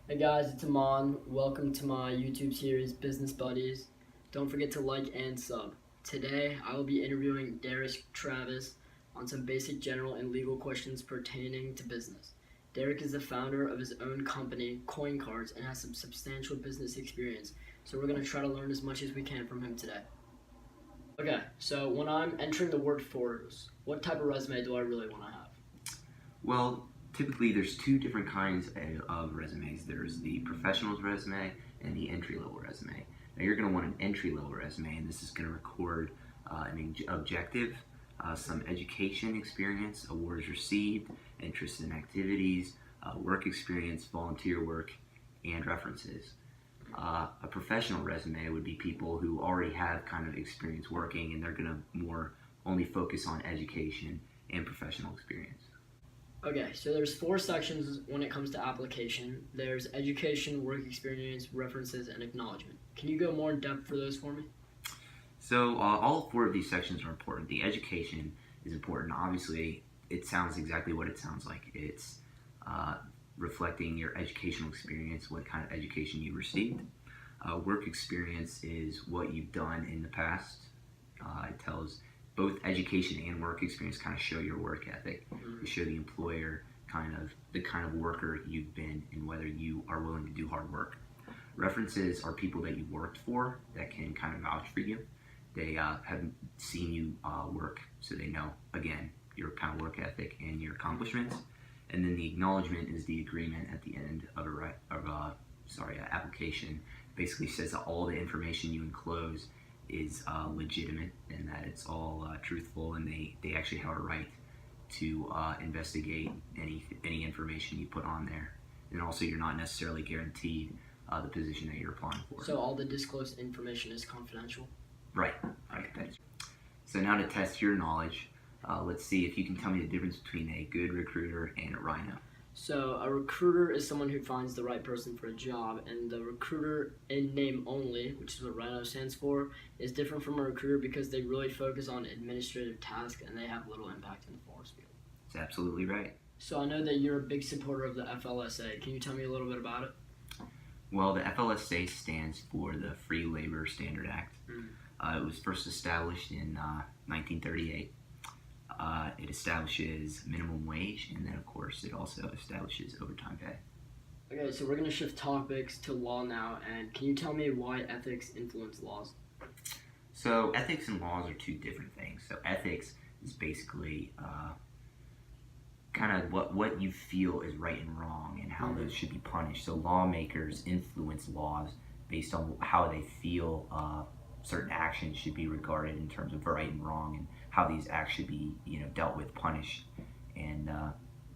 Hey guys, it's Aman. Welcome to my YouTube series, Business Buddies. Don't forget to like and sub. Today, I will be interviewing Derrick Travis on some basic general and legal questions pertaining to business. Derrick is the founder of his own company, Coin Cards, and has some substantial business experience. So we're going to try to learn as much as we can from him today. Okay, so when I'm entering the workforce, what type of resume do I really want to have? Well, typically there's two different kinds of resumes. There's the professional's resume and the entry-level resume. Now you're going to want an entry-level resume, and this is going to record an objective, some education experience, awards received, interests and activities, work experience, volunteer work, and references. A professional resume would be people who already have kind of experience working, and they're going to more only focus on education and professional experience. Okay, so there's four sections when it comes to application. There's education, work experience, references, and acknowledgement. Can you go more in depth for those for me? So all four of these sections are important. The education is important. Obviously, it sounds exactly what it sounds like. It's reflecting your educational experience, what kind of education you received. Work experience is what you've done in the past. It tells both education and work experience kind of show your work ethic. They show the employer the kind of worker you've been and whether you are willing to do hard work. References are people that you worked for that can kind of vouch for you. They have seen you work, so they know, again, your kind of work ethic and your accomplishments. And then the acknowledgement is the agreement at the end of an application. Basically says that all the information you enclose is legitimate and that it's all truthful, and they actually have a right to investigate any information you put on there. And also, you're not necessarily guaranteed the position that you're applying for. So all the disclosed information is confidential? Right. So now to test your knowledge, let's see if you can tell me the difference between a good recruiter and a rhino. So a recruiter is someone who finds the right person for a job, and the recruiter in name only, which is what Rhino stands for, is different from a recruiter because they really focus on administrative tasks and they have little impact in the force field. That's absolutely right. So I know that you're a big supporter of the FLSA. Can you tell me a little bit about it? Well, the FLSA stands for the Free Labor Standard Act. It was first established in 1938. It establishes minimum wage, and then of course it also establishes overtime pay. Okay, so we're going to shift topics to law now, and can you tell me why ethics influence laws? So ethics and laws are two different things. So ethics is basically kind of what you feel is right and wrong and how those should be punished. So lawmakers influence laws based on how they feel certain actions should be regarded in terms of right and wrong, and how these acts should be, dealt with, punished. And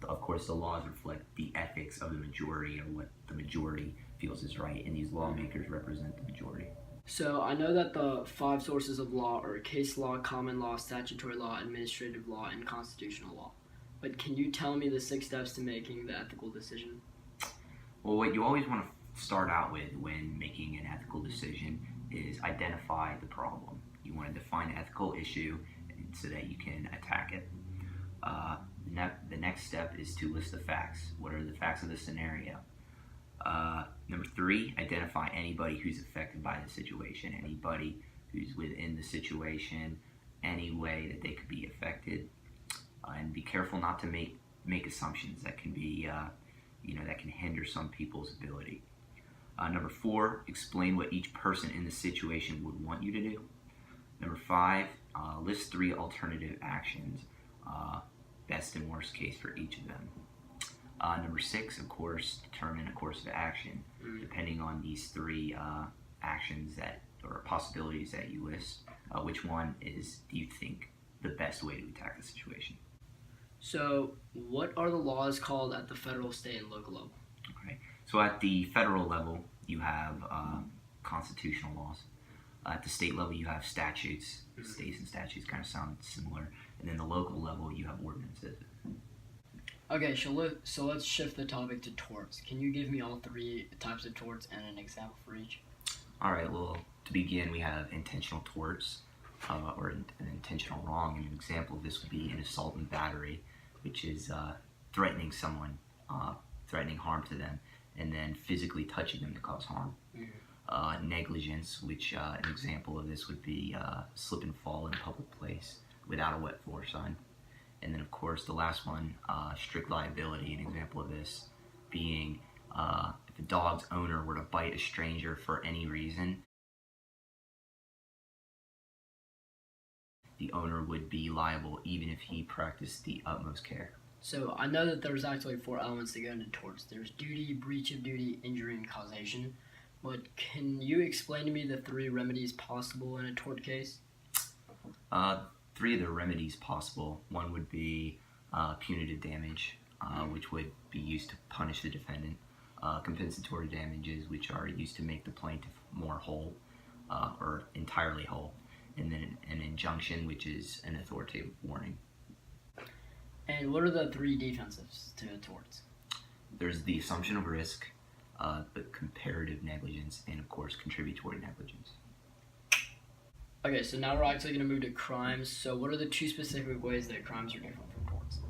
of course, the laws reflect the ethics of the majority, or what the majority feels is right, and these lawmakers represent the majority. So I know that the five sources of law are case law, common law, statutory law, administrative law, and constitutional law. But can you tell me the 6 steps to making the ethical decision? Well, what you always want to start out with when making an ethical decision is identify the problem. You want to define the ethical issue so that you can attack it. The next step is to list the facts. What are the facts of the scenario? Number 3, identify anybody who's affected by the situation, anybody who's within the situation, any way that they could be affected. And be careful not to make assumptions that can be, that can hinder some people's ability. Number 4, explain what each person in the situation would want you to do. Number 5, list 3 alternative actions, best and worst case for each of them. Number 6, of course, determine a course of action. Depending on these 3 actions or possibilities that you list, which one do you think the best way to attack the situation? So what are the laws called at the federal, state, and local level? Okay. So at the federal level, you have constitutional laws. At the state level, you have statutes. States and statutes kind of sound similar. And then the local level, you have ordinances. Okay, so let's shift the topic to torts. Can you give me all 3 types of torts and an example for each? All right, well, to begin, we have intentional torts, or an intentional wrong. And an example of this would be an assault and battery, which is threatening someone, threatening harm to them. and then physically touching them to cause harm. Negligence, which an example of this would be slip and fall in a public place without a wet floor sign. And then, of course, the last one, strict liability. An example of this being if a dog's owner were to bite a stranger for any reason, the owner would be liable even if he practiced the utmost care. So I know that there's actually 4 elements that go into torts. There's duty, breach of duty, injury, and causation. But can you explain to me the 3 remedies possible in a tort case? 3 of the remedies possible. One would be punitive damage, which would be used to punish the defendant. Compensatory damages, which are used to make the plaintiff more whole or entirely whole. And then an injunction, which is an authoritative warning. And what are the 3 defenses to torts? There's the assumption of risk, the comparative negligence, and of course contributory negligence. Okay, so now we're actually going to move to crimes. So what are the 2 specific ways that crimes are different from torts?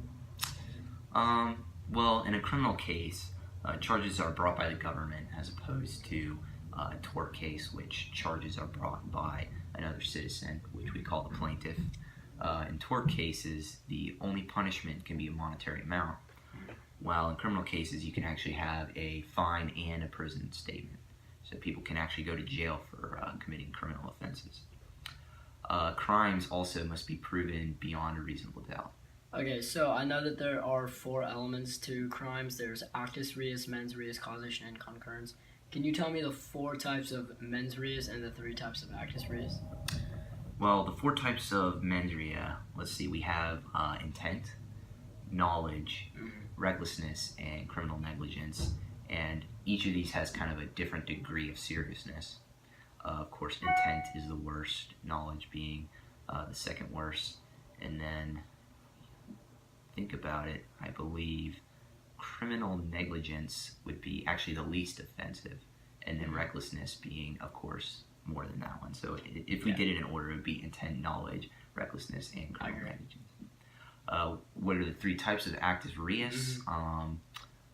Well, in a criminal case, charges are brought by the government as opposed to a tort case, which charges are brought by another citizen, which we call the plaintiff. In tort cases, the only punishment can be a monetary amount, while in criminal cases, you can actually have a fine and a prison statement. So people can actually go to jail for committing criminal offenses. Crimes also must be proven beyond a reasonable doubt. Okay, so I know that there are 4 elements to crimes. There's actus reus, mens reus, causation, and concurrence. Can you tell me the 4 types of mens reus and the 3 types of actus reus? Well, the 4 types of mens rea, let's see, we have intent, knowledge, recklessness, and criminal negligence. And each of these has kind of a different degree of seriousness. Of course, intent is the worst, knowledge being the second worst. And then, think about it, I believe criminal negligence would be actually the least offensive. And then recklessness being, of course, more than that one. So if we did it in order, it would be intent, knowledge, recklessness, and criminal negligence. What are the 3 types of actus reus?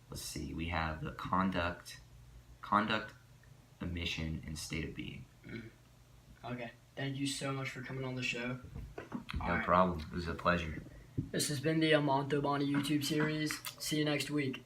Let's see, we have the conduct, omission, and state of being. Okay, thank you so much for coming on the show. No problem, it was a pleasure. This has been the Amonto Bani YouTube series. See you next week.